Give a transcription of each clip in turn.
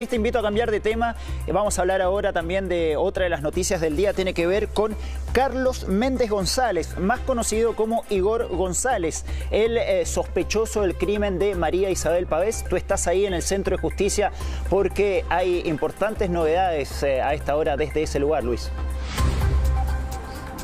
Te invito a cambiar de tema. Vamos a hablar ahora también de otra de las noticias del día. Tiene que ver con Carlos Méndez González, más conocido como Igor González, el sospechoso del crimen de María Isabel Pavés. Tú estás ahí en el Centro de Justicia porque hay importantes novedades a esta hora desde ese lugar, Luis.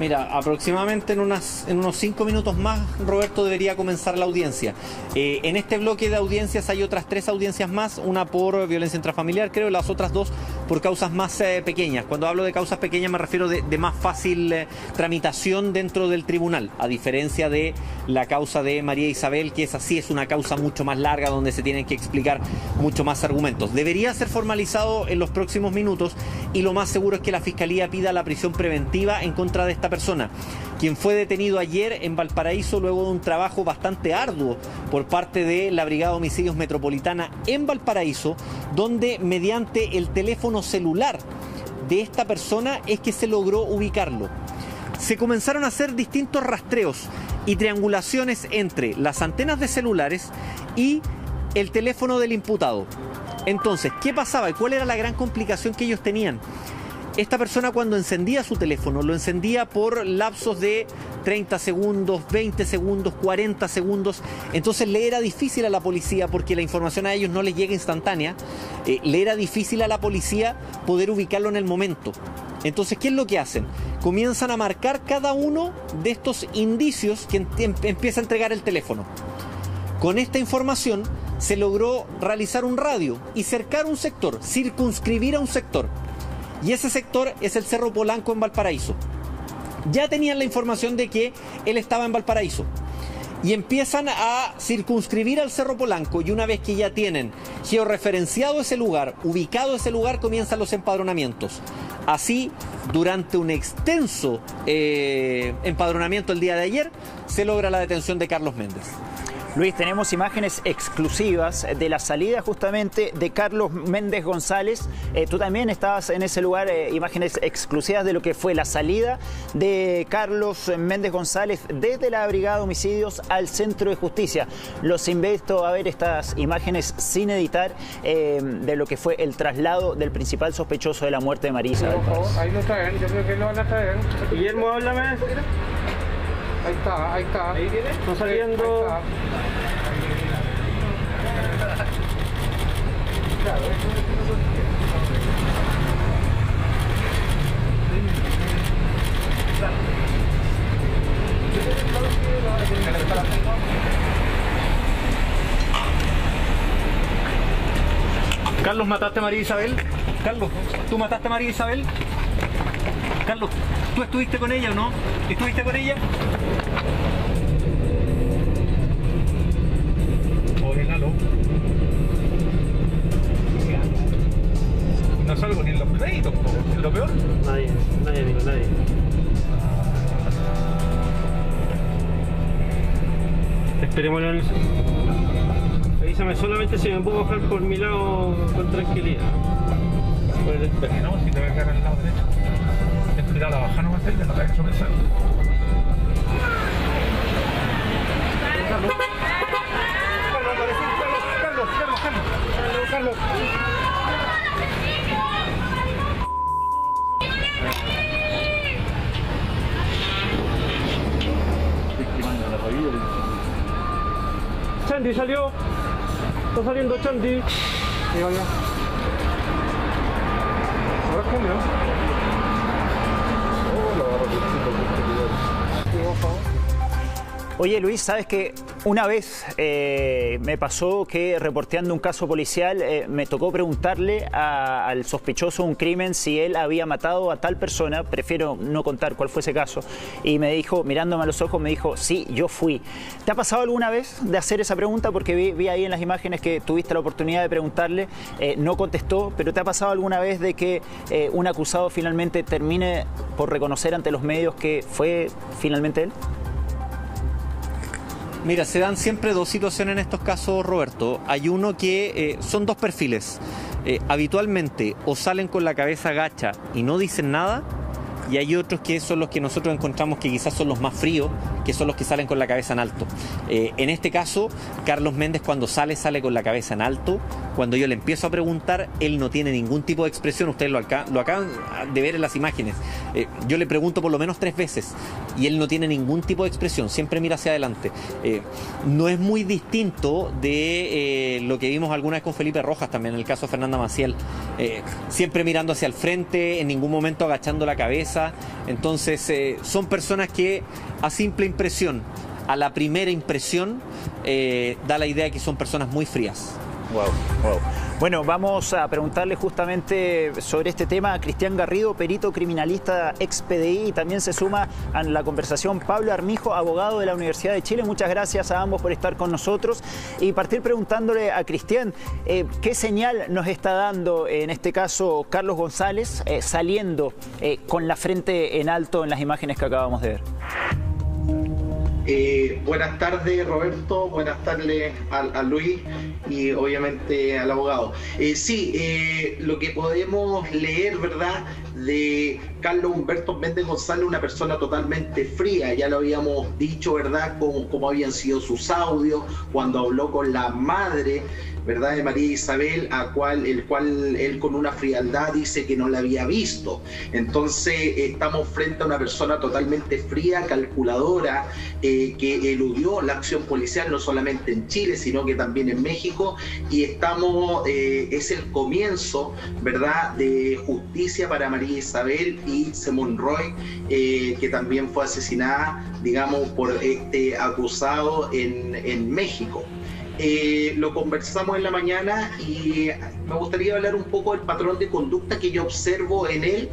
Mira, aproximadamente en unos 5 minutos más, Roberto, debería comenzar la audiencia. En este bloque de audiencias hay otras 3 audiencias más, una por violencia intrafamiliar, creo, y las otras 2 por causas más pequeñas. Cuando hablo de causas pequeñas me refiero de más fácil tramitación dentro del tribunal, a diferencia de la causa de María Isabel, que es así, es una causa mucho más larga donde se tienen que explicar mucho más argumentos. Debería ser formalizado en los próximos minutos y lo más seguro es que la Fiscalía pida la prisión preventiva en contra de esta persona, quien fue detenido ayer en Valparaíso luego de un trabajo bastante arduo por parte de la Brigada de Homicidios Metropolitana en Valparaíso, donde mediante el teléfono celular de esta persona es que se logró ubicarlo. Se comenzaron a hacer distintos rastreos y triangulaciones entre las antenas de celulares y el teléfono del imputado. Entonces, ¿qué pasaba y cuál era la gran complicación que ellos tenían? Esta persona, cuando encendía su teléfono, lo encendía por lapsos de 30 segundos, 20 segundos, 40 segundos. Entonces le era difícil a la policía, porque la información a ellos no les llega instantánea, le era difícil a la policía poder ubicarlo en el momento. Entonces, ¿qué es lo que hacen? Comienzan a marcar cada uno de estos indicios que empieza a entregar el teléfono. Con esta información se logró realizar un radio y cercar un sector, circunscribir a un sector. Y ese sector es el Cerro Polanco en Valparaíso. Ya tenían la información de que él estaba en Valparaíso. Y empiezan a circunscribir al Cerro Polanco, y una vez que ya tienen georreferenciado ese lugar, ubicado ese lugar, comienzan los empadronamientos. Así, durante un extenso empadronamiento el día de ayer, se logra la detención de Carlos Méndez. Luis, tenemos imágenes exclusivas de la salida justamente de Carlos Méndez González. Tú también estabas en ese lugar, imágenes exclusivas de lo que fue la salida de Carlos Méndez González desde la Brigada de Homicidios al Centro de Justicia. Los invito a ver estas imágenes sin editar de lo que fue el traslado del principal sospechoso de la muerte de María Isabel Pavés. Ahí lo traen, yo creo que lo van a traer. Guillermo, háblame. Ahí está, ahí está. ¿Ahí viene? Está saliendo. Ahí está. Carlos, ¿mataste a María Isabel? Carlos, ¿tú mataste a María Isabel? Carlos, ¿tú estuviste con ella o no? ¿Estuviste con ella? Ordenalo. No salgo ni en los créditos, ¿es lo peor? Nadie, amigo, nadie. Esperémoslo en el... Avísame solamente si me puedo bajar por mi lado con tranquilidad. Por el espejo. No, si te voy a quedar al lado derecho. Ten cuidado, la baja no va a salir, no te hagas sobresalto. Carlos. Chandy salió. Está saliendo Chandy. Ahora comió. Oye, Luis, ¿sabes que una vez me pasó que reporteando un caso policial me tocó preguntarle al sospechoso de un crimen si él había matado a tal persona? Prefiero no contar cuál fue ese caso. Y me dijo, mirándome a los ojos, me dijo, sí, yo fui. ¿Te ha pasado alguna vez de hacer esa pregunta? Porque vi ahí en las imágenes que tuviste la oportunidad de preguntarle, no contestó, pero ¿te ha pasado alguna vez de que un acusado finalmente termine por reconocer ante los medios que fue finalmente él? Mira, se dan siempre 2 situaciones en estos casos, Roberto. Hay uno que son 2 perfiles. Habitualmente o salen con la cabeza gacha y no dicen nada, y hay otros que son los que nosotros encontramos que quizás son los más fríos, que son los que salen con la cabeza en alto. En este caso, Carlos Méndez cuando sale con la cabeza en alto. Cuando yo le empiezo a preguntar, él no tiene ningún tipo de expresión. Ustedes lo acaban de ver en las imágenes. Yo le pregunto por lo menos 3 veces y él no tiene ningún tipo de expresión, siempre mira hacia adelante. No es muy distinto de lo que vimos alguna vez con Felipe Rojas también, en el caso de Fernanda Maciel. Siempre mirando hacia el frente, en ningún momento agachando la cabeza. Entonces son personas que a simple impresión, a la primera impresión, da la idea que son personas muy frías. Wow. Bueno, vamos a preguntarle justamente sobre este tema a Cristian Garrido, perito criminalista ex PDI, y también se suma a la conversación Pablo Armijo, abogado de la Universidad de Chile. Muchas gracias a ambos por estar con nosotros y partir preguntándole a Cristian qué señal nos está dando en este caso Carlos González saliendo con la frente en alto en las imágenes que acabamos de ver. Buenas tardes, Roberto, buenas tardes a Luis y obviamente al abogado. Lo que podemos leer, ¿verdad?, de Carlos Humberto Méndez González, una persona totalmente fría, ya lo habíamos dicho, ¿verdad?, cómo habían sido sus audios, cuando habló con la madre, ¿verdad?, de María Isabel, el cual él con una frialdad dice que no la había visto. Entonces estamos frente a una persona totalmente fría, calculadora, que eludió la acción policial no solamente en Chile, sino que también en México, y es el comienzo, ¿verdad?, de justicia para María Isabel y Simón Roy, que también fue asesinada, digamos, por este acusado en México. Lo conversamos en la mañana y me gustaría hablar un poco del patrón de conducta que yo observo en él.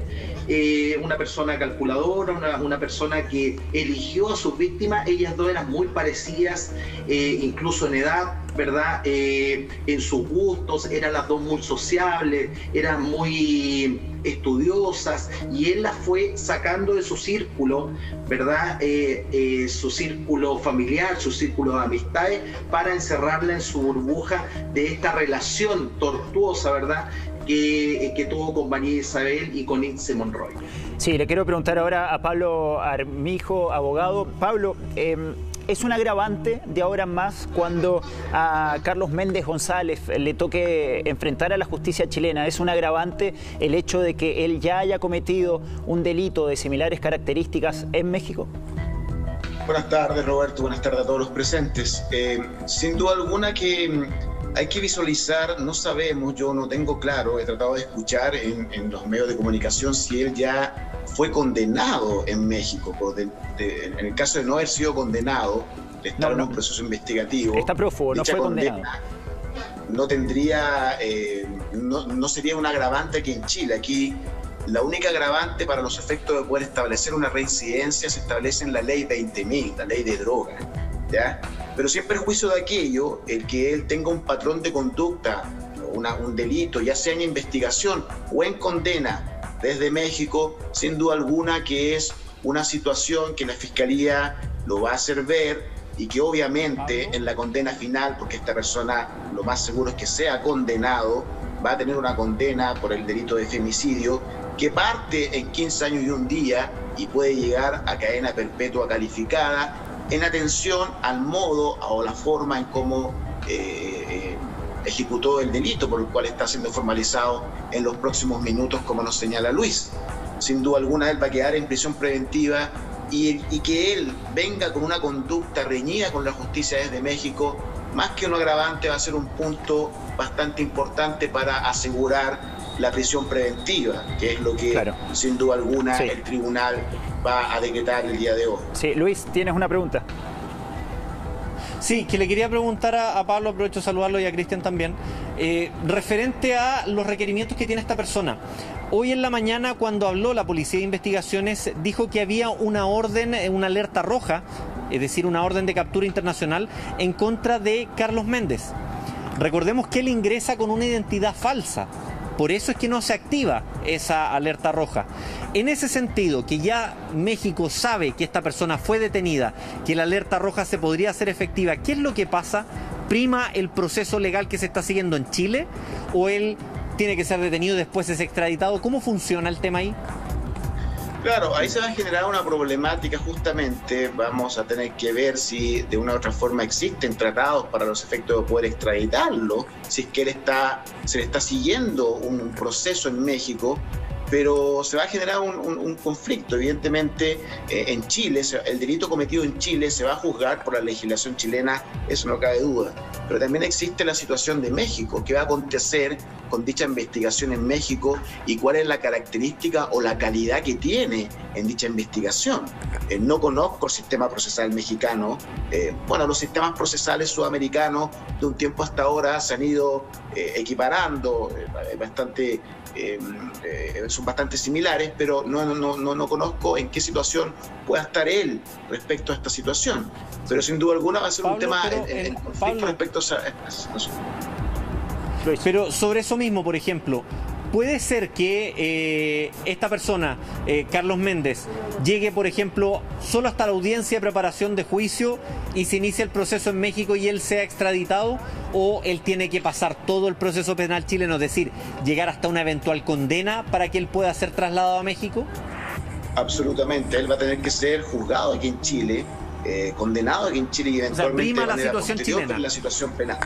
Una persona calculadora, una persona que eligió a sus víctimas. Ellas dos eran muy parecidas, incluso en edad, ¿verdad? En sus gustos, eran las dos muy sociables, eran muy estudiosas, y él las fue sacando de su círculo, ¿verdad? Su círculo familiar, su círculo de amistades, para encerrarla en su burbuja de esta relación tortuosa, ¿verdad?, que tuvo con María Isabel y con Itze Monroy. Sí, le quiero preguntar ahora a Pablo Armijo, abogado. Pablo, ¿es un agravante de ahora en más cuando a Carlos Méndez González le toque enfrentar a la justicia chilena? ¿Es un agravante el hecho de que él ya haya cometido un delito de similares características en México? Buenas tardes, Roberto. Buenas tardes a todos los presentes. Sin duda alguna que hay que visualizar, no sabemos, yo no tengo claro, he tratado de escuchar en los medios de comunicación si él ya fue condenado en México. En el caso de no haber sido condenado, de estar en un proceso investigativo. Está prófugo, no fue condenado. No tendría, no sería un agravante aquí en Chile. Aquí la única agravante para los efectos de poder establecer una reincidencia se establece en la ley 20.000, la ley de droga, ¿ya? Pero sin perjuicio de aquello, el que él tenga un patrón de conducta, un delito, ya sea en investigación o en condena desde México, sin duda alguna que es una situación que la Fiscalía lo va a hacer ver, y que obviamente en la condena final, porque esta persona lo más seguro es que sea condenado, va a tener una condena por el delito de femicidio que parte en 15 años y un día y puede llegar a cadena perpetua calificada, en atención al modo o la forma en cómo ejecutó el delito por el cual está siendo formalizado en los próximos minutos, como nos señala Luis. Sin duda alguna él va a quedar en prisión preventiva, y que él venga con una conducta reñida con la justicia desde México, más que un agravante, va a ser un punto bastante importante para asegurar la prisión preventiva, que es lo que, claro, sin duda alguna, sí, el tribunal va a decretar el día de hoy. Sí, Luis, ¿tienes una pregunta? Sí, que le quería preguntar a Pablo, aprovecho de saludarlo, y a Cristian también, referente a los requerimientos que tiene esta persona. Hoy en la mañana, cuando habló la Policía de Investigaciones, dijo que había una orden, una alerta roja, es decir, una orden de captura internacional en contra de Carlos Méndez. Recordemos que él ingresa con una identidad falsa, por eso es que no se activa esa alerta roja. En ese sentido, que ya México sabe que esta persona fue detenida, que la alerta roja se podría hacer efectiva, ¿qué es lo que pasa? ¿Prima el proceso legal que se está siguiendo en Chile, o él tiene que ser detenido y después es extraditado? ¿Cómo funciona el tema ahí? Claro, ahí se va a generar una problemática justamente. Vamos a tener que ver si de una u otra forma existen tratados para los efectos de poder extraditarlo, si es que se le está siguiendo un proceso en México, pero se va a generar un conflicto. Evidentemente, en Chile, el delito cometido en Chile se va a juzgar por la legislación chilena, eso no cabe duda. Pero también existe la situación de México, qué va a acontecer con dicha investigación en México y cuál es la característica o la calidad que tiene en dicha investigación. No conozco el sistema procesal mexicano. Bueno, los sistemas procesales sudamericanos de un tiempo hasta ahora se han ido equiparando, son bastante similares, pero no conozco en qué situación pueda estar él respecto a esta situación. Pero sin duda alguna va a ser un tema en conflicto respecto a Pero sobre eso mismo, por ejemplo, ¿puede ser que esta persona, Carlos Méndez, llegue, por ejemplo, solo hasta la audiencia de preparación de juicio y se inicia el proceso en México y él sea extraditado? ¿O él tiene que pasar todo el proceso penal chileno, es decir, llegar hasta una eventual condena para que él pueda ser trasladado a México? Absolutamente, él va a tener que ser juzgado aquí en Chile, condenado aquí en Chile y eventualmente prima la situación chilena, la situación penal.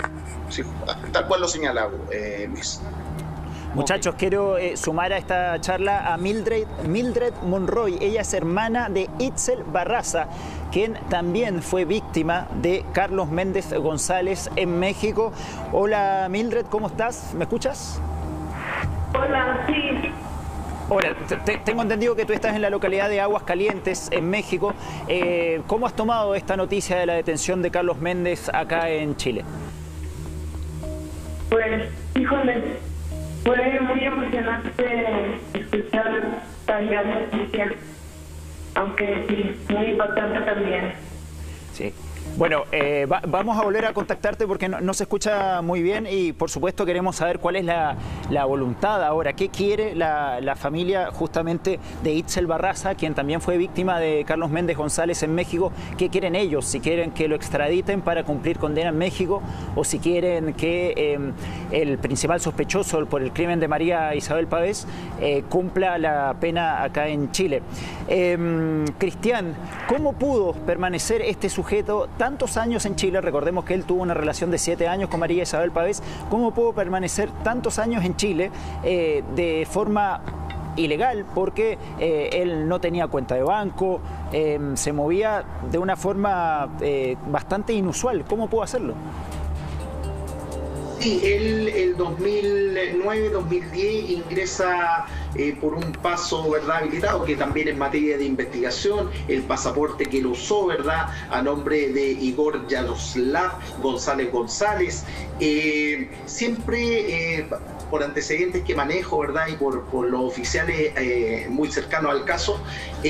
Sí, tal cual lo señala Luis. Muchachos, quiero sumar a esta charla a Mildred Monroy. Ella es hermana de Itzel Barraza, quien también fue víctima de Carlos Méndez González en México. Hola Mildred, ¿cómo estás? ¿Me escuchas? Hola, sí. Hola, tengo entendido que tú estás en la localidad de Aguascalientes, en México. ¿Cómo has tomado esta noticia de la detención de Carlos Méndez acá en Chile? Pues, híjole, fue muy emocionante escuchar tan gran noticia, aunque sí, muy impactante también. Sí. Bueno, vamos a volver a contactarte porque no se escucha muy bien y por supuesto queremos saber cuál es la voluntad ahora, qué quiere la familia justamente de Itzel Barraza, quien también fue víctima de Carlos Méndez González en México. ¿Qué quieren ellos? Si quieren que lo extraditen para cumplir condena en México o si quieren que el principal sospechoso por el crimen de María Isabel Pavés cumpla la pena acá en Chile. Cristian, ¿cómo pudo permanecer este sujeto tantos años en Chile? Recordemos que él tuvo una relación de 7 años con María Isabel Pavés. ¿Cómo pudo permanecer tantos años en Chile de forma ilegal? Porque él no tenía cuenta de banco, se movía de una forma bastante inusual. ¿Cómo pudo hacerlo? Sí, él el 2009-2010 ingresa por un paso, ¿verdad?, habilitado, que también en materia de investigación, el pasaporte que él usó, ¿verdad?, a nombre de Igor Yaroslav González. Siempre por antecedentes que manejo, ¿verdad?, y por los oficiales muy cercanos al caso,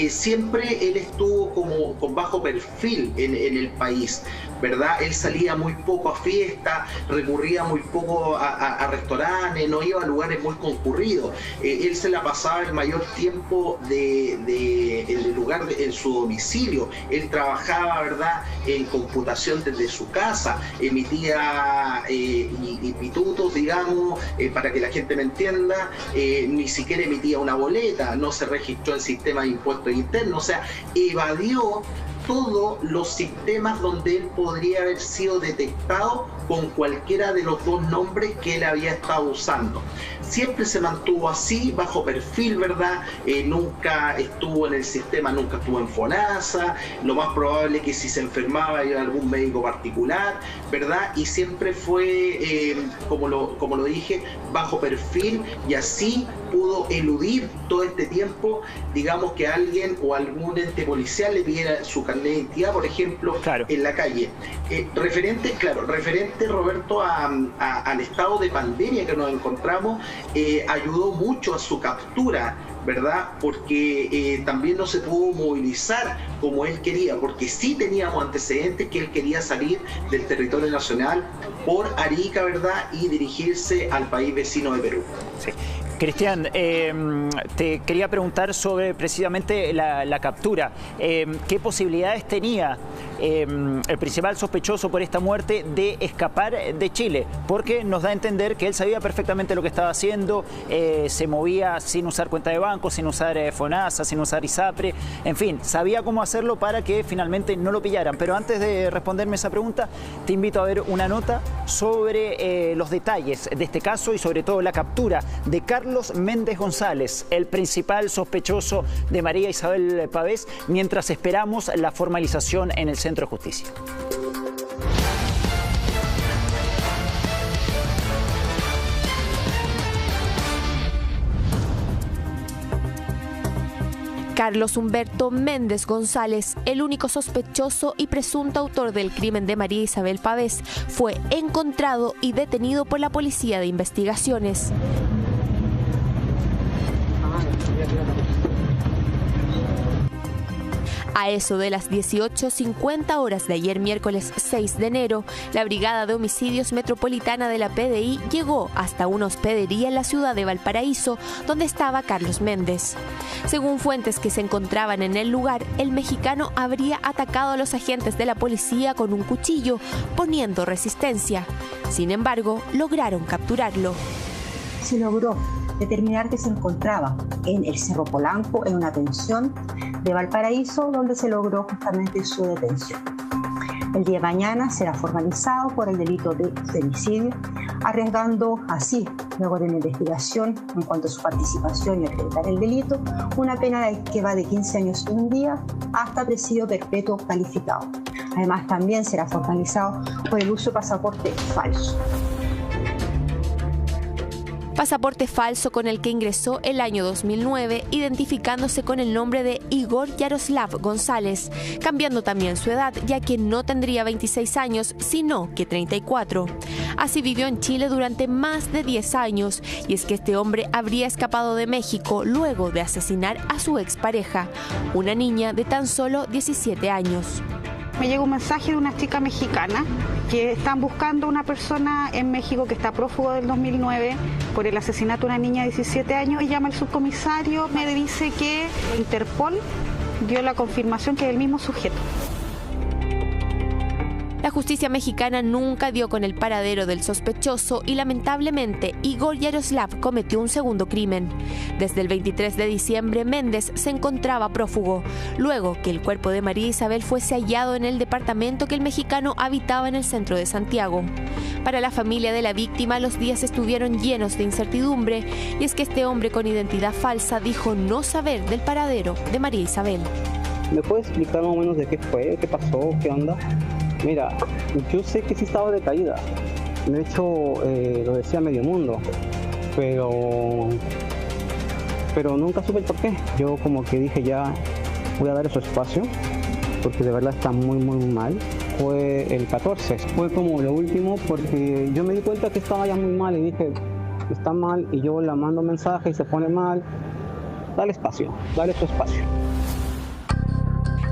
siempre él estuvo como con bajo perfil en el país, ¿verdad? Él salía muy poco a fiestas, recurría muy poco a restaurantes, no iba a lugares muy concurridos. Él se la pasaba el mayor tiempo en el lugar, en su domicilio. Él trabajaba, ¿verdad?, en computación desde su casa, emitía pitutos, digamos, para que la gente me entienda, ni siquiera emitía una boleta, no se registró en sistema de impuestos internos, o sea, evadió todos los sistemas donde él podría haber sido detectado con cualquiera de los dos nombres que él había estado usando. Siempre se mantuvo así, bajo perfil, ¿verdad? Nunca estuvo en el sistema, nunca estuvo en FONASA, lo más probable es que si se enfermaba iba a algún médico particular, ¿verdad? Y siempre fue, como lo dije, bajo perfil, y así pudo eludir todo este tiempo, digamos, que alguien o algún ente policial le pidiera su carnet de identidad, por ejemplo, claro, en la calle. Referente, Roberto, al estado de pandemia que nos encontramos, ayudó mucho a su captura, ¿verdad? Porque también no se pudo movilizar como él quería, porque sí teníamos antecedentes que él quería salir del territorio nacional por Arica, ¿verdad?, y dirigirse al país vecino de Perú. Sí. Cristian, te quería preguntar sobre precisamente la captura. ¿Qué posibilidades tenía el principal sospechoso por esta muerte de escapar de Chile? Porque nos da a entender que él sabía perfectamente lo que estaba haciendo, se movía sin usar cuenta de banco, banco, sin usar FONASA, sin usar ISAPRE, en fin, sabía cómo hacerlo para que finalmente no lo pillaran. Pero antes de responderme esa pregunta, te invito a ver una nota sobre los detalles de este caso y sobre todo la captura de Carlos Méndez González, el principal sospechoso de María Isabel Pavés, mientras esperamos la formalización en el Centro de Justicia. Carlos Humberto Méndez González, el único sospechoso y presunto autor del crimen de María Isabel Pavés, fue encontrado y detenido por la Policía de Investigaciones. A eso de las 18:50 horas de ayer miércoles 6 de enero, la Brigada de Homicidios Metropolitana de la PDI llegó hasta una hospedería en la ciudad de Valparaíso, donde estaba Carlos Méndez. Según fuentes que se encontraban en el lugar, el mexicano habría atacado a los agentes de la policía con un cuchillo, poniendo resistencia. Sin embargo, lograron capturarlo. Se logró determinar que se encontraba en el Cerro Polanco, en una pensión de Valparaíso, donde se logró justamente su detención. El día de mañana será formalizado por el delito de femicidio, arriesgando así, luego de una investigación en cuanto a su participación y acreditar el delito, una pena que va de 15 años y un día hasta presidio perpetuo calificado. Además, también será formalizado por el uso de pasaporte falso. Pasaporte falso con el que ingresó el año 2009, identificándose con el nombre de Igor Yaroslav González, cambiando también su edad, ya que no tendría 26 años, sino que 34. Así vivió en Chile durante más de 10 años, y es que este hombre habría escapado de México luego de asesinar a su expareja, una niña de tan solo 17 años. Me llegó un mensaje de una chica mexicana que están buscando a una persona en México que está prófugo del 2009 por el asesinato de una niña de 17 años y llama al subcomisario, me dice que Interpol dio la confirmación que es el mismo sujeto. La justicia mexicana nunca dio con el paradero del sospechoso y lamentablemente Igor Yaroslav cometió un segundo crimen. Desde el 23 de diciembre Méndez se encontraba prófugo, luego que el cuerpo de María Isabel fuese hallado en el departamento que el mexicano habitaba en el centro de Santiago. Para la familia de la víctima los días estuvieron llenos de incertidumbre, y es que este hombre con identidad falsa dijo no saber del paradero de María Isabel. ¿Me puedes explicar más o menos de qué fue, qué pasó, qué onda? Mira, yo sé que sí estaba decaída, de hecho lo decía medio mundo, pero nunca supe el por qué. Yo como que dije ya voy a darle su espacio, porque de verdad está muy mal. Fue el 14, fue como lo último, porque yo me di cuenta que estaba ya muy mal y dije, está mal, y yo la mando mensaje y se pone mal, dale espacio, dale su espacio.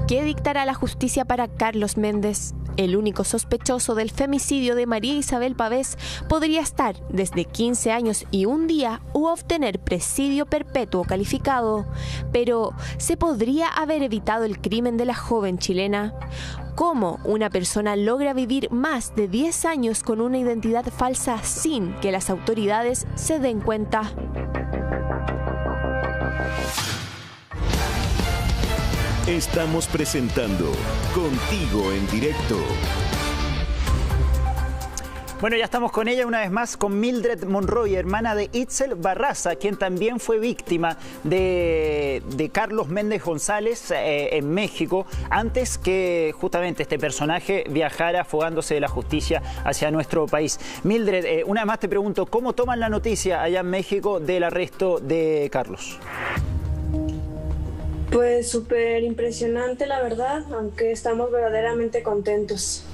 ¿Qué dictará la justicia para Carlos Méndez? El único sospechoso del femicidio de María Isabel Pavés podría estar desde 15 años y un día u obtener presidio perpetuo calificado. Pero, ¿se podría haber evitado el crimen de la joven chilena? ¿Cómo una persona logra vivir más de 10 años con una identidad falsa sin que las autoridades se den cuenta? Estamos presentando Contigo en Directo. Bueno, ya estamos con ella una vez más, con Mildred Monroy, hermana de Itzel Barraza, quien también fue víctima de Carlos Méndez González en México, antes que justamente este personaje viajara fugándose de la justicia hacia nuestro país. Mildred, una vez más te pregunto, ¿cómo toman la noticia allá en México del arresto de Carlos? Pues súper impresionante, la verdad, aunque estamos verdaderamente contentos.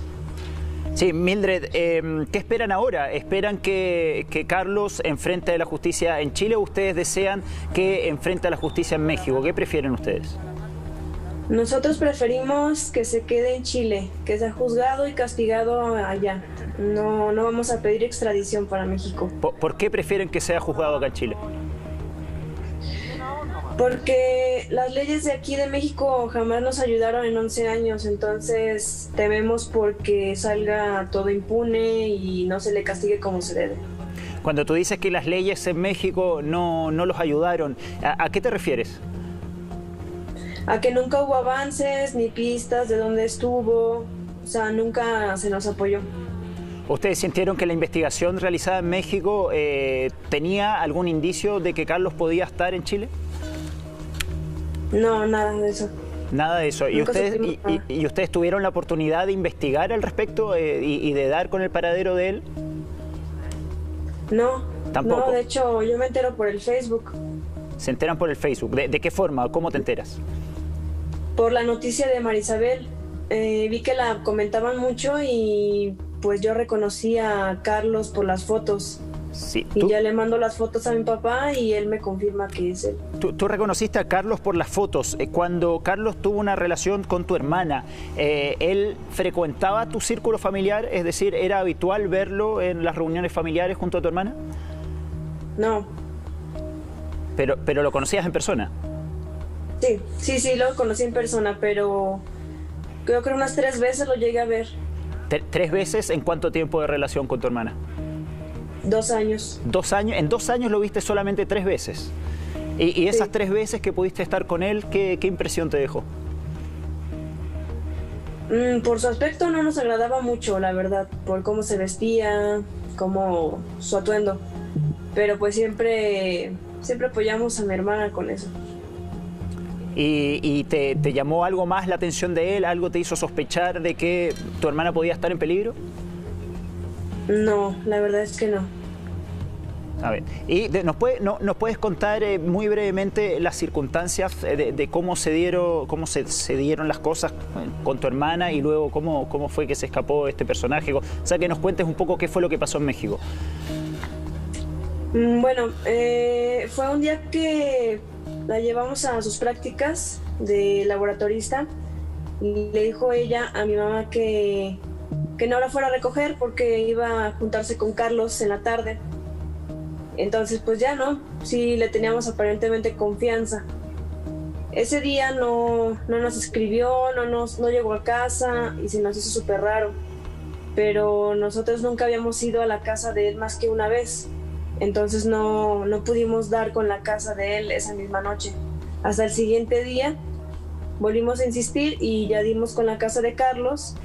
Sí, Mildred, ¿qué esperan ahora? ¿Esperan que Carlos enfrente a la justicia en Chile o ustedes desean que enfrente a la justicia en México? ¿Qué prefieren ustedes? Nosotros preferimos que se quede en Chile, que sea juzgado y castigado allá. No vamos a pedir extradición para México. ¿Por qué prefieren que sea juzgado acá en Chile? Porque las leyes de aquí de México jamás nos ayudaron en 11 años, entonces tememos porque salga todo impune y no se le castigue como se debe. Cuando tú dices que las leyes en México no los ayudaron, ¿a qué te refieres? A que nunca hubo avances ni pistas de dónde estuvo, o sea, nunca se nos apoyó. ¿Ustedes sintieron que la investigación realizada en México tenía algún indicio de que Carlos podía estar en Chile? No, nada de eso. Nada de eso. ¿Y ustedes tuvieron la oportunidad de investigar al respecto y de dar con el paradero de él? No, tampoco. No, de hecho yo me entero por el Facebook. ¿Se enteran por el Facebook? ¿De qué forma? ¿Cómo te enteras? Por la noticia de Marisabel. Vi que la comentaban mucho y pues yo reconocí a Carlos por las fotos. Sí, y ya le mando las fotos a mi papá y él me confirma que es él. Tú reconociste a Carlos por las fotos. Cuando Carlos tuvo una relación con tu hermana, ¿él frecuentaba tu círculo familiar? Es decir, ¿era habitual verlo en las reuniones familiares junto a tu hermana? No. ¿Pero lo conocías en persona? Sí, lo conocí en persona, pero creo que unas 3 veces lo llegué a ver. ¿3 veces? ¿En cuánto tiempo de relación con tu hermana? 2 años. 2 años. En 2 años lo viste solamente 3 veces. Y esas 3 veces que pudiste estar con él, ¿qué impresión te dejó? Por su aspecto no nos agradaba mucho, la verdad. Por cómo se vestía, cómo su atuendo. Pero pues siempre apoyamos a mi hermana con eso. ¿Y te llamó algo más la atención de él? ¿Algo te hizo sospechar de que tu hermana podía estar en peligro? No, la verdad es que no. A ver, y ¿nos puedes contar muy brevemente las circunstancias de cómo se dieron las cosas con tu hermana y luego cómo fue que se escapó este personaje? O sea, que nos cuentes un poco qué fue lo que pasó en México. Bueno, fue un día que la llevamos a sus prácticas de laboratorista y le dijo ella a mi mamá que no la fuera a recoger porque iba a juntarse con Carlos en la tarde. Entonces pues ya sí le teníamos aparentemente confianza. Ese día no nos escribió, no llegó a casa y se nos hizo súper raro. Pero nosotros nunca habíamos ido a la casa de él más que una vez. Entonces no pudimos dar con la casa de él esa misma noche. Hasta el siguiente día volvimos a insistir y ya dimos con la casa de Carlos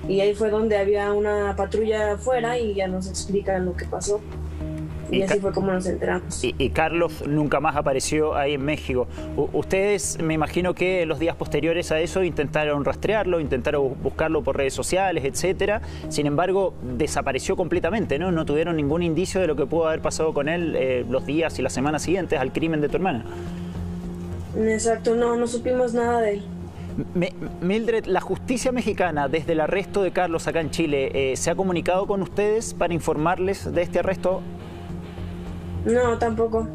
y ahí fue donde había una patrulla afuera y ya nos explican lo que pasó. Y así fue como nos enteramos. Y Carlos nunca más apareció ahí en México. Ustedes, me imagino que en los días posteriores a eso intentaron rastrearlo, intentaron buscarlo por redes sociales, etcétera. Sin embargo, desapareció completamente, ¿no? No tuvieron ningún indicio de lo que pudo haber pasado con él los días y las semanas siguientes al crimen de tu hermana. Exacto, no supimos nada de él. Mildred, la justicia mexicana, desde el arresto de Carlos acá en Chile, ¿se ha comunicado con ustedes para informarles de este arresto? No, tampoco.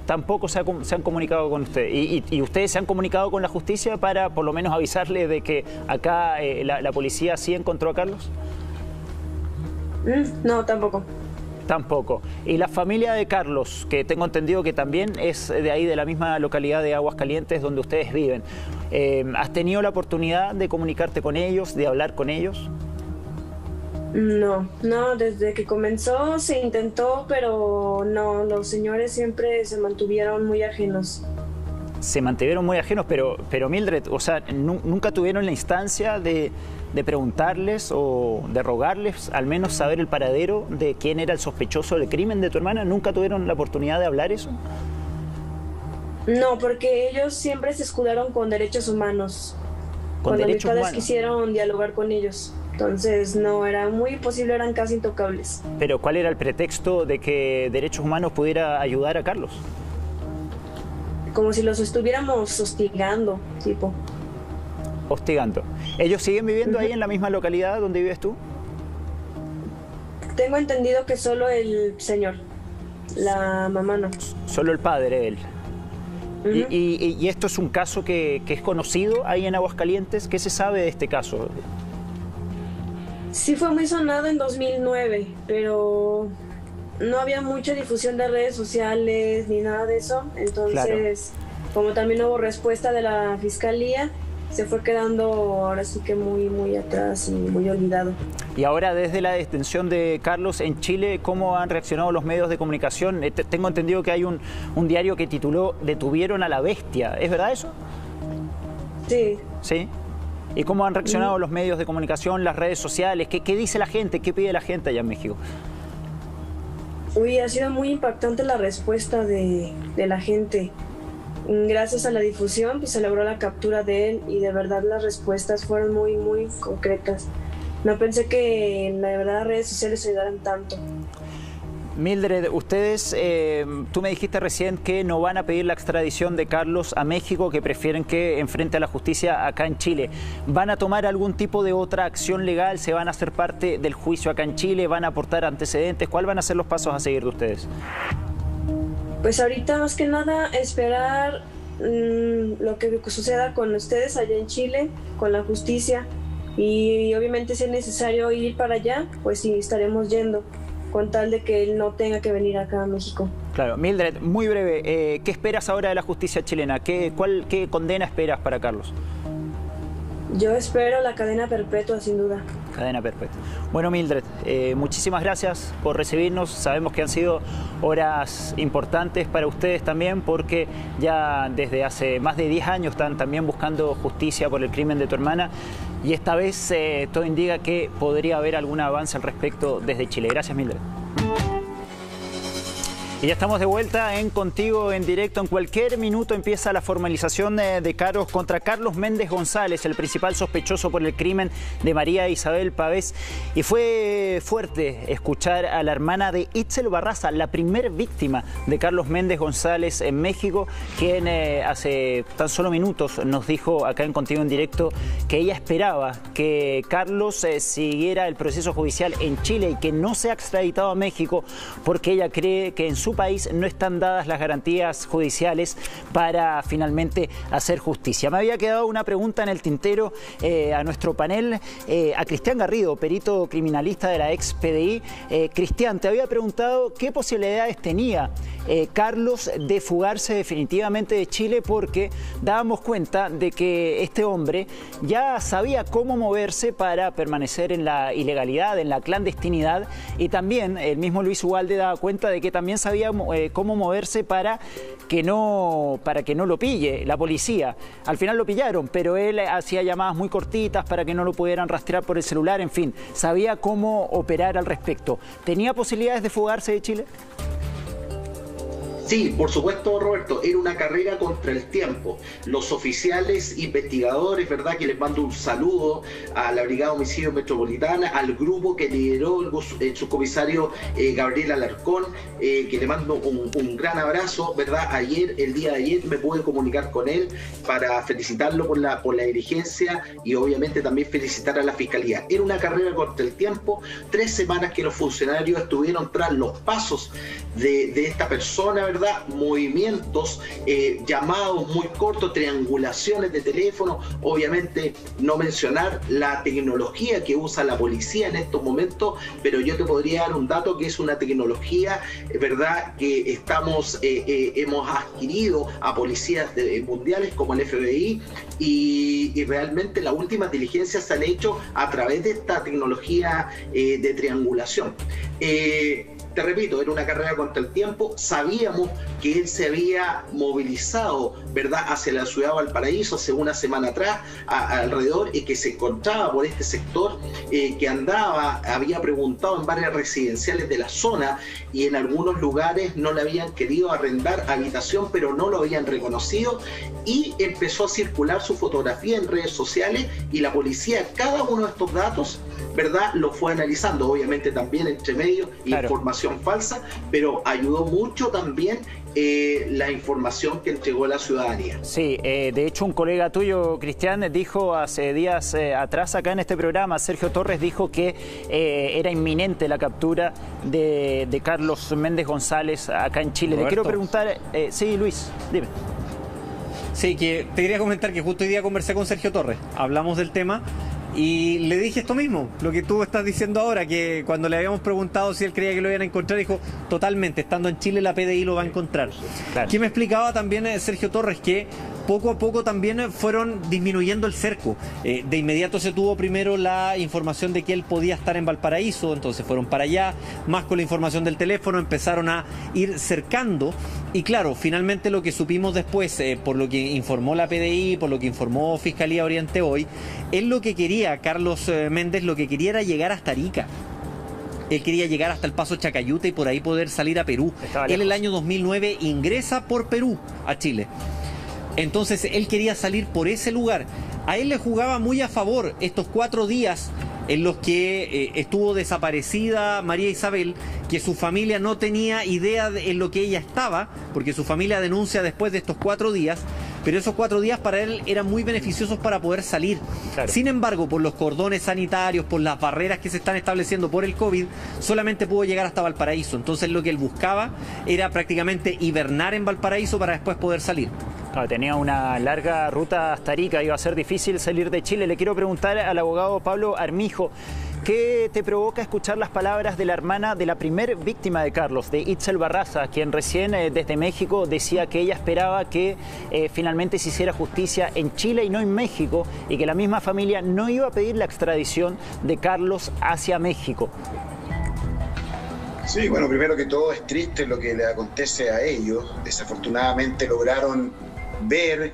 Tampoco se han comunicado con ustedes. ¿Y ustedes se han comunicado con la justicia para por lo menos avisarles de que acá la policía sí encontró a Carlos? No, tampoco. Tampoco. ¿Y la familia de Carlos, que tengo entendido que también es de ahí, de la misma localidad de Aguascalientes donde ustedes viven, ¿has tenido la oportunidad de comunicarte con ellos, de hablar con ellos? No, desde que comenzó se intentó, pero no, los señores siempre se mantuvieron muy ajenos. Se mantuvieron muy ajenos, pero Mildred, o sea, ¿nunca tuvieron la instancia de preguntarles o de rogarles al menos saber el paradero de quién era el sospechoso del crimen de tu hermana? ¿Nunca tuvieron la oportunidad de hablar eso? No, porque ellos siempre se escudaron con derechos humanos. Cuando mis padres quisieron dialogar con ellos. Entonces no era muy posible, eran casi intocables. Pero ¿cuál era el pretexto de que Derechos Humanos pudiera ayudar a Carlos? Como si los estuviéramos hostigando, tipo. Hostigando. ¿Ellos siguen viviendo ahí en la misma localidad donde vives tú? Tengo entendido que solo el señor, la mamá no. Solo el padre de él. ¿Y esto es un caso que es conocido ahí en Aguascalientes? ¿Qué se sabe de este caso? Sí fue muy sonado en 2009, pero no había mucha difusión de redes sociales ni nada de eso. Entonces, como también hubo respuesta de la fiscalía, se fue quedando ahora sí que muy atrás y muy olvidado. Y ahora, desde la detención de Carlos en Chile, ¿cómo han reaccionado los medios de comunicación? Tengo entendido que hay un diario que tituló "Detuvieron a la bestia". ¿Es verdad eso? Sí. ¿Sí? ¿Y cómo han reaccionado los medios de comunicación, las redes sociales? ¿Qué dice la gente? ¿Qué pide la gente allá en México? Uy, ha sido muy impactante la respuesta de la gente. Gracias a la difusión pues se logró la captura de él y de verdad las respuestas fueron muy concretas. No pensé que en la verdad las redes sociales ayudaran tanto. Mildred, ustedes, tú me dijiste recién que no van a pedir la extradición de Carlos a México, que prefieren que enfrente a la justicia acá en Chile. ¿Van a tomar algún tipo de otra acción legal? ¿Se van a hacer parte del juicio acá en Chile? ¿Van a aportar antecedentes? ¿Cuáles van a ser los pasos a seguir de ustedes? Pues ahorita más que nada esperar lo que suceda con ustedes allá en Chile, con la justicia. Y obviamente si es necesario ir para allá, pues sí, estaremos yendo, con tal de que él no tenga que venir acá a México. Claro. Mildred, muy breve, ¿qué esperas ahora de la justicia chilena? ¿Qué condena esperas para Carlos? Yo espero la cadena perpetua, sin duda. Cadena perpetua. Bueno, Mildred, muchísimas gracias por recibirnos. Sabemos que han sido horas importantes para ustedes también, porque ya desde hace más de 10 años están también buscando justicia por el crimen de tu hermana. Y esta vez todo indica que podría haber algún avance al respecto desde Chile. Gracias, Mildred. Y ya estamos de vuelta en Contigo en Directo. En cualquier minuto empieza la formalización de cargos contra Carlos Méndez González, el principal sospechoso por el crimen de María Isabel Pavés. Y fue fuerte escuchar a la hermana de Itzel Barraza, la primer víctima de Carlos Méndez González en México, quien hace tan solo minutos nos dijo acá en Contigo en Directo que ella esperaba que Carlos siguiera el proceso judicial en Chile y que no sea extraditado a México, porque ella cree que en su país no están dadas las garantías judiciales para finalmente hacer justicia. Me había quedado una pregunta en el tintero a nuestro panel, a Cristian Garrido, perito criminalista de la ex PDI. Cristian, te había preguntado qué posibilidades tenía Carlos de fugarse definitivamente de Chile, porque dábamos cuenta de que este hombre ya sabía cómo moverse para permanecer en la ilegalidad, en la clandestinidad, y también el mismo Luis Ugalde daba cuenta de que también sabía cómo moverse para que no lo pille la policía. Al final lo pillaron, pero él hacía llamadas muy cortitas para que no lo pudieran rastrear por el celular, en fin, sabía cómo operar al respecto. ¿Tenía posibilidades de fugarse de Chile? Sí, por supuesto, Roberto, era una carrera contra el tiempo. Los oficiales investigadores, ¿verdad?, que les mando un saludo a la Brigada de Homicidio Metropolitana, al grupo que lideró el subcomisario Gabriel Alarcón, que le mando un gran abrazo, ¿verdad? El día de ayer me pude comunicar con él para felicitarlo por la diligencia y obviamente también felicitar a la Fiscalía. Era una carrera contra el tiempo, 3 semanas que los funcionarios estuvieron tras los pasos de esta persona, ¿verdad? Movimientos, llamados muy cortos, triangulaciones de teléfono, obviamente no mencionar la tecnología que usa la policía en estos momentos, pero yo te podría dar un dato que es una tecnología, ¿verdad?, que hemos adquirido a policías mundiales como el FBI y realmente las últimas diligencias se han hecho a través de esta tecnología de triangulación. Te repito, era una carrera contra el tiempo. Sabíamos que él se había movilizado, ¿verdad?, hacia la ciudad de Valparaíso hace una semana atrás, alrededor, y que se encontraba por este sector, que había preguntado en varias residenciales de la zona y en algunos lugares no le habían querido arrendar habitación, pero no lo habían reconocido, y empezó a circular su fotografía en redes sociales y la policía, cada uno de estos datos, ¿verdad?, lo fue analizando, obviamente también entre medio, claro, información falsa, pero ayudó mucho también la información que entregó la ciudadanía. Sí, de hecho un colega tuyo, Cristian, dijo hace días atrás acá en este programa, Sergio Torres, dijo que era inminente la captura de Carlos Méndez González acá en Chile. Roberto. Le quiero preguntar, sí, Luis, dime. Sí, que te quería comentar que justo hoy día conversé con Sergio Torres, hablamos del tema Y le dije esto mismo, lo que tú estás diciendo ahora, que cuando le habíamos preguntado si él creía que lo iban a encontrar, dijo, totalmente, estando en Chile la PDI lo va a encontrar. Claro. Que me explicaba también Sergio Torres que poco a poco también fueron disminuyendo el cerco. De inmediato se tuvo primero la información de que él podía estar en Valparaíso, entonces fueron para allá, más con la información del teléfono, empezaron a ir cercando. Y claro, finalmente lo que supimos después, por lo que informó la PDI, por lo que informó Fiscalía Oriente Hoy, él lo que quería, Carlos Méndez, lo que quería era llegar hasta Arica. Él quería llegar hasta el Paso Chacayuta y por ahí poder salir a Perú. Él el año 2009 ingresa por Perú a Chile. Entonces él quería salir por ese lugar. A él le jugaba muy a favor estos 4 días en los que estuvo desaparecida María Isabel, que su familia no tenía idea de en lo que ella estaba, porque su familia denuncia después de estos 4 días, pero esos 4 días para él eran muy beneficiosos para poder salir. Claro. Sin embargo, por los cordones sanitarios, por las barreras que se están estableciendo por el COVID, solamente pudo llegar hasta Valparaíso. Entonces lo que él buscaba era prácticamente hibernar en Valparaíso para después poder salir. Claro, tenía una larga ruta hasta Arica, iba a ser difícil salir de Chile. Le quiero preguntar al abogado Pablo Armijo, ¿qué te provoca escuchar las palabras de la hermana de la primer víctima de Carlos, de Itzel Barraza, quien recién desde México decía que ella esperaba que finalmente se hiciera justicia en Chile y no en México, y que la misma familia no iba a pedir la extradición de Carlos hacia México? Sí, bueno, primero que todo es triste lo que le acontece a ellos. Desafortunadamente lograron ver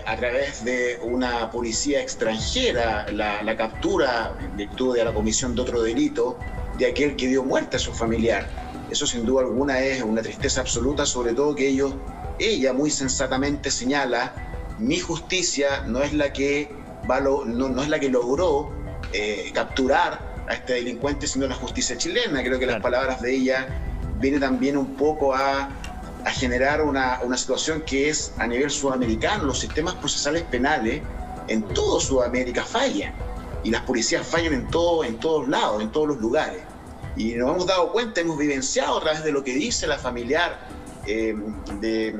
a través de una policía extranjera la captura en virtud de la comisión de otro delito de aquel que dio muerte a su familiar. Eso sin duda alguna es una tristeza absoluta, sobre todo que ella muy sensatamente señala, mi justicia no es la que no es la que logró capturar a este delincuente, sino la justicia chilena. Creo que las palabras de ella vienen también un poco a generar una situación que es a nivel sudamericano. Los sistemas procesales penales en toda Sudamérica fallan, y las policías fallan en todos lados, en todos los lugares. Y nos hemos dado cuenta, hemos vivenciado a través de lo que dice la familiar de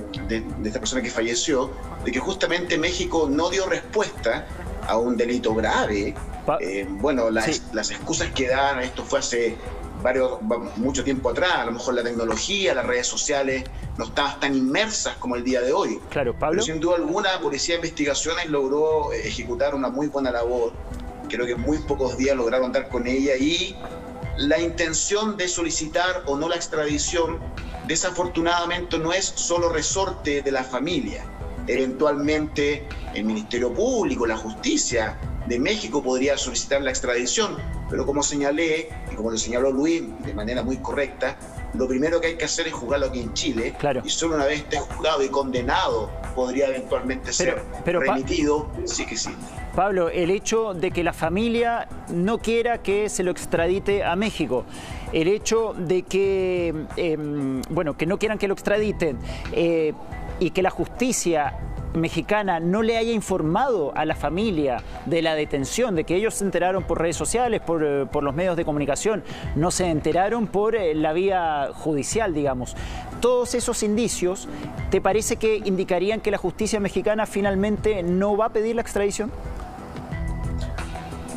esta persona que falleció, de que justamente México no dio respuesta a un delito grave. Bueno, las excusas que dan, esto fue hace mucho tiempo atrás, a lo mejor la tecnología, las redes sociales no estaban tan inmersas como el día de hoy. Claro, Pablo. Pero sin duda alguna, la Policía de Investigaciones logró ejecutar una muy buena labor. Creo que en muy pocos días lograron dar con ella, y la intención de solicitar o no la extradición, desafortunadamente, no es solo resorte de la familia. Eventualmente el Ministerio Público, la Justicia de México podría solicitar la extradición, pero como señalé, y como lo señaló Luis de manera muy correcta, lo primero que hay que hacer es juzgarlo aquí en Chile, y solo una vez esté juzgado y condenado podría eventualmente ser remitido, sí que sí. Pablo, el hecho de que la familia no quiera que se lo extradite a México, el hecho de que, que no quieran que lo extraditen, y que la justicia mexicana no le haya informado a la familia de la detención, de que ellos se enteraron por redes sociales, por los medios de comunicación, no se enteraron por la vía judicial, digamos. Todos esos indicios, ¿te parece que indicarían que la justicia mexicana finalmente no va a pedir la extradición?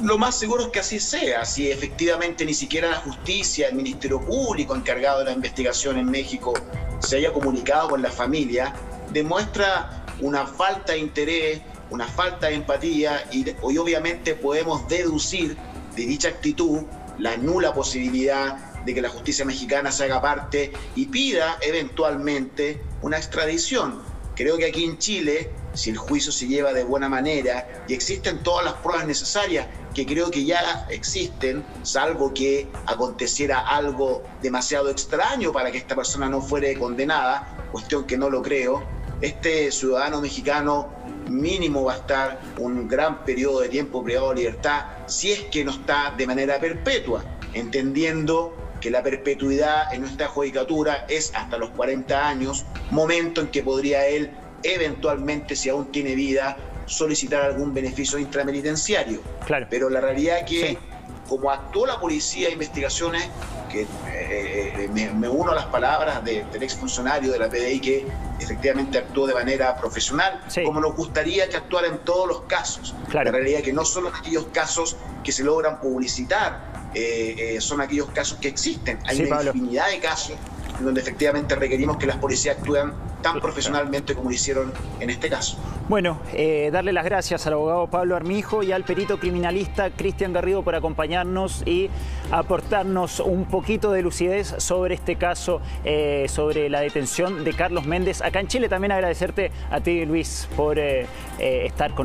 Lo más seguro es que así sea. Si efectivamente ni siquiera la justicia, el Ministerio Público encargado de la investigación en México se haya comunicado con la familia, demuestra una falta de interés, una falta de empatía, y hoy obviamente podemos deducir de dicha actitud la nula posibilidad de que la justicia mexicana se haga parte y pida eventualmente una extradición. Creo que aquí en Chile, si el juicio se lleva de buena manera y existen todas las pruebas necesarias, que creo que ya existen, salvo que aconteciera algo demasiado extraño para que esta persona no fuera condenada, cuestión que no lo creo, este ciudadano mexicano mínimo va a estar un gran periodo de tiempo privado de libertad, si es que no está de manera perpetua, entendiendo que la perpetuidad en nuestra judicatura es hasta los 40 años, momento en que podría él eventualmente, si aún tiene vida, solicitar algún beneficio intrapenitenciario. Claro. Pero la realidad es que, como actuó la Policía de Investigaciones, que me uno a las palabras del exfuncionario de la PDI que efectivamente actuó de manera profesional, como nos gustaría que actuara en todos los casos. La realidad es que no solo en aquellos casos que se logran publicitar, son aquellos casos que existen. Hay una infinidad de casos en donde efectivamente requerimos que las policías actúen tan profesionalmente como lo hicieron en este caso. Bueno, darle las gracias al abogado Pablo Armijo y al perito criminalista Cristian Garrido por acompañarnos y aportarnos un poquito de lucidez sobre este caso, sobre la detención de Carlos Méndez acá en Chile. También agradecerte a ti, Luis, por estar con nosotros.